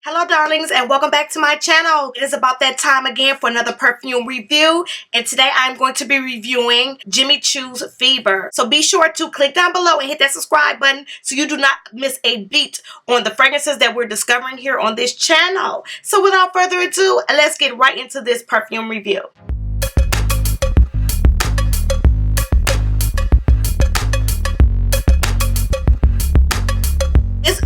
Hello darlings, and welcome back to my channel. It is about that time again for another perfume review, and today I'm going to be reviewing Jimmy Choo's Fever. So be sure to click down below and hit that subscribe button so you do not miss a beat on the fragrances that we're discovering here on this channel. So without further ado, let's get right into this perfume review.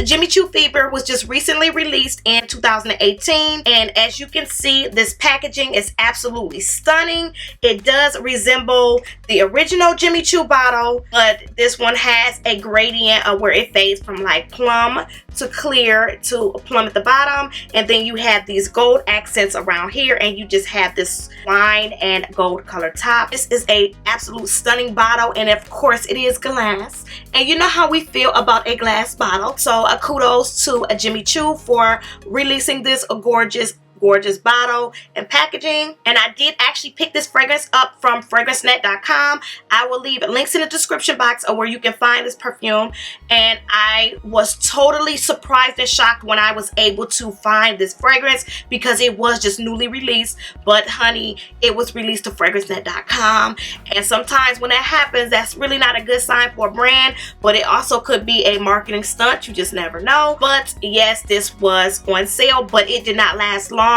Jimmy Choo Fever was just recently released in 2018, and as you can see, this packaging is absolutely stunning. It does resemble the original Jimmy Choo bottle, but this one has a gradient of where it fades from like plum to clear to plum at the bottom, and then you have these gold accents around here, and you just have this wine and gold color top. This is a absolute stunning bottle, and of course it is glass, and you know how we feel about a glass bottle. So kudos to Jimmy Choo for releasing this gorgeous bottle and packaging. And I did actually pick this fragrance up from fragrancenet.com. I will leave links in the description box of where you can find this perfume, and I was totally surprised and shocked when I was able to find this fragrance because it was just newly released. But honey, it was released to fragrancenet.com, and sometimes when that happens, that's really not a good sign for a brand, but it also could be a marketing stunt. You just never know. But yes, this was on sale, but it did not last long.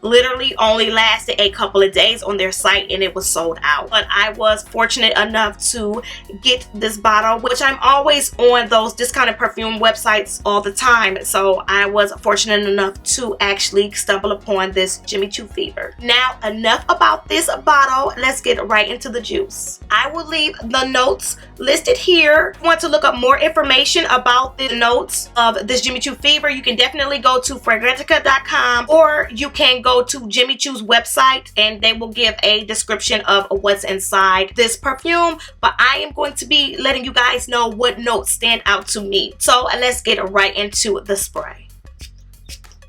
Literally only lasted a couple of days on their site, and it was sold out. But I was fortunate enough to get this bottle, which I'm always on those discounted perfume websites all the time, so I was fortunate enough to actually stumble upon this Jimmy Choo Fever. Now enough about this bottle, let's get right into the juice. I will leave the notes listed here. If you want to look up more information about the notes of this Jimmy Choo Fever, you can definitely go to fragrantica.com, or you can go to Jimmy Choo's website and they will give a description of what's inside this perfume. But I am going to be letting you guys know what notes stand out to me. So let's get right into the spray.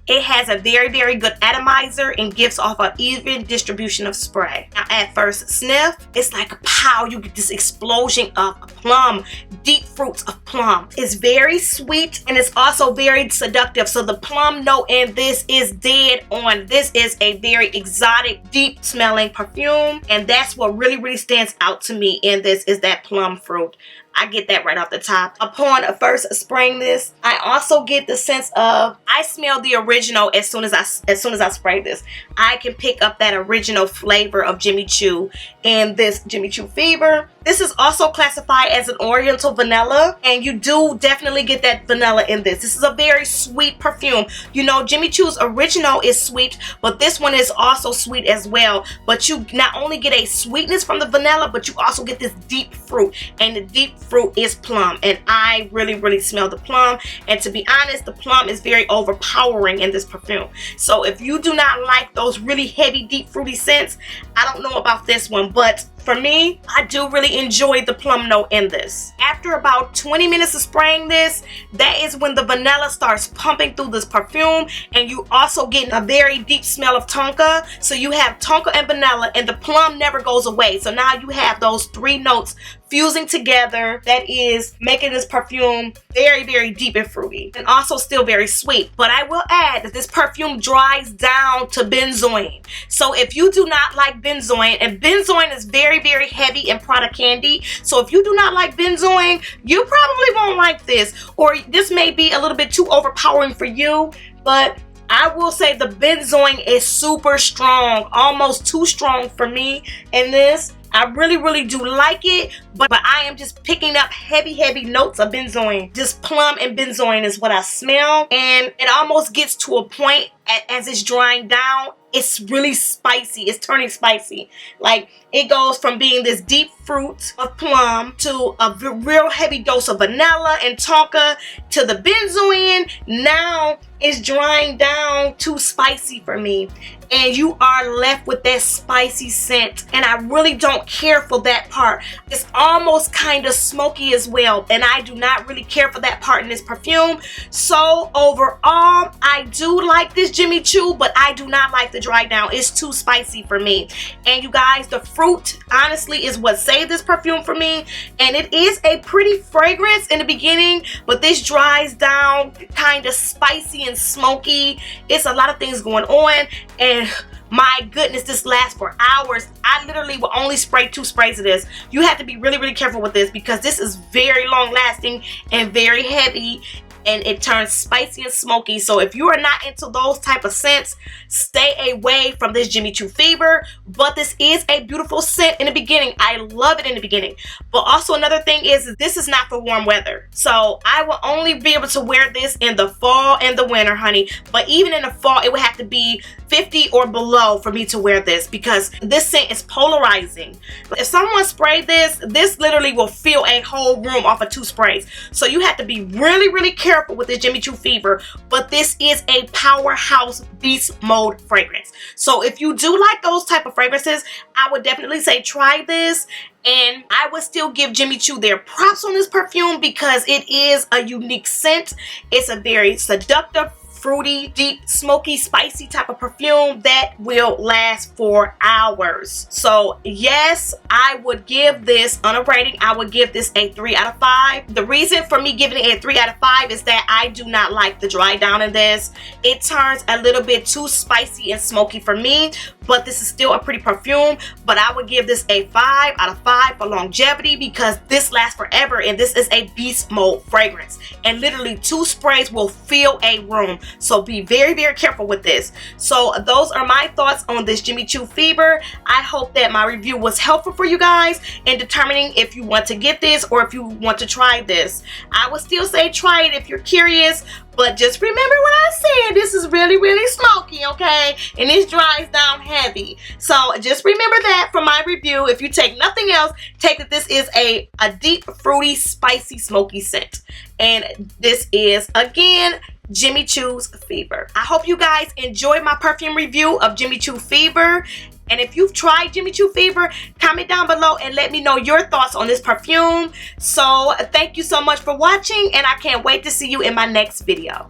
It has a very good atomizer and gives off an even distribution of spray. Now at first sniff, it's like a pow. You get this explosion of plum, deep fruits of plum. It's very sweet and it's also very seductive. So the plum note in this is dead on. This is a very exotic, deep smelling perfume, and that's what really stands out to me in this is that plum fruit. I get that right off the top. Upon first spraying this, I also get the sense of, I smell the original as soon as I spray this. I can pick up that original flavor of Jimmy Choo in this Jimmy Choo Fever. This is also classified as an oriental vanilla, and you do definitely get that vanilla in this. This is a very sweet perfume. You know, Jimmy Choo's original is sweet, but this one is also sweet as well. But you not only get a sweetness from the vanilla, but you also get this deep fruit, and the deep fruit is plum, and I really smell the plum. And to be honest, the plum is very overpowering in this perfume. So if you do not like those really heavy, deep fruity scents, I don't know about this one, but for me, I do really enjoy the plum note in this. After about 20 minutes of spraying this, that is when the vanilla starts pumping through this perfume, and you also get a very deep smell of tonka. So you have tonka and vanilla, and the plum never goes away. So now you have those three notes fusing together that is making this perfume very deep and fruity, and also still very sweet. But I will add that this perfume dries down to benzoin. So if you do not like benzoin, and benzoin is very heavy in product candy, so if you do not like benzoin, you probably won't like this, or this may be a little bit too overpowering for you. But I will say the benzoin is super strong, almost too strong for me in this. I really do like it, but I am just picking up heavy notes of benzoin. Just plum and benzoin is what I smell, and it almost gets to a point as it's drying down, it's really spicy. It's turning spicy. Like, it goes from being this deep fruit of plum to a real heavy dose of vanilla and tonka to the benzoin. Now it's drying down too spicy for me, and you are left with that spicy scent, and I really don't care for that part. It's almost kind of smoky as well, and I do not really care for that part in this perfume. So overall, I do like this Jimmy Choo, but I do not like the dry down. It's too spicy for me. And you guys, the fruit honestly is what saved this perfume for me. And it is a pretty fragrance in the beginning, but this dries down kind of spicy and smoky. It's a lot of things going on, and my goodness, this lasts for hours. I literally will only spray 2 sprays of this. You have to be really, really careful with this because this is very long lasting and very heavy, and it turns spicy and smoky. So if you are not into those type of scents, stay away from this Jimmy Choo Fever. But this is a beautiful scent in the beginning. I love it in the beginning. But also another thing is this is not for warm weather. So I will only be able to wear this in the fall and the winter, honey. But even in the fall, it would have to be 50 or below for me to wear this because this scent is polarizing. If someone sprayed this, this literally will fill a whole room off of 2 sprays. So you have to be really, really careful with this Jimmy Choo Fever. But this is a powerhouse beast mode fragrance. So if you do like those type of fragrances, I would definitely say try this. And I would still give Jimmy Choo their props on this perfume because it is a unique scent. It's a very seductive, fruity, deep, smoky, spicy type of perfume that will last for hours. So yes, I would give this on a rating. I would give this a 3 out of 5. The reason for me giving it a 3 out of 5 is that I do not like the dry down in this. It turns a little bit too spicy and smoky for me, but this is still a pretty perfume. But I would give this a 5 out of 5 for longevity because this lasts forever, and this is a beast mode fragrance. And literally 2 sprays will fill a room. So be very, very careful with this. So those are my thoughts on this Jimmy Choo Fever. I hope that my review was helpful for you guys in determining if you want to get this or if you want to try this. I would still say try it if you're curious, but just remember what I said. This is really, really smoky, okay? And this dries down heavy. So just remember that from my review. If you take nothing else, take that this is a deep, fruity, spicy, smoky scent. And this is, again, Jimmy Choo's Fever. I hope you guys enjoyed my perfume review of Jimmy Choo Fever. And if you've tried Jimmy Choo Fever, comment down below and let me know your thoughts on this perfume. So thank you so much for watching, and I can't wait to see you in my next video.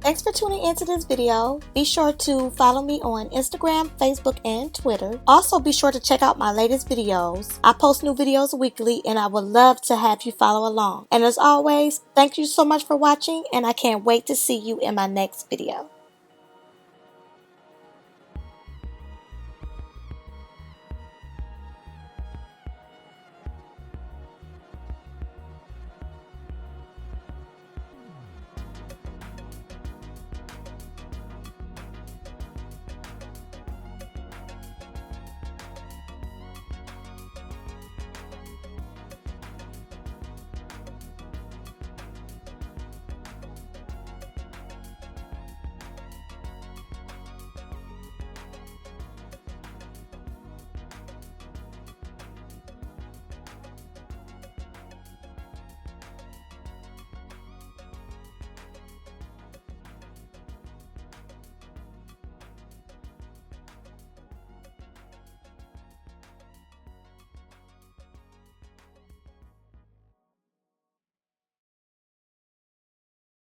Thanks for tuning into this video. Be sure to follow me on Instagram, Facebook, and Twitter. Also, be sure to check out my latest videos. I post new videos weekly, and I would love to have you follow along. And as always, thank you so much for watching, and I can't wait to see you in my next video.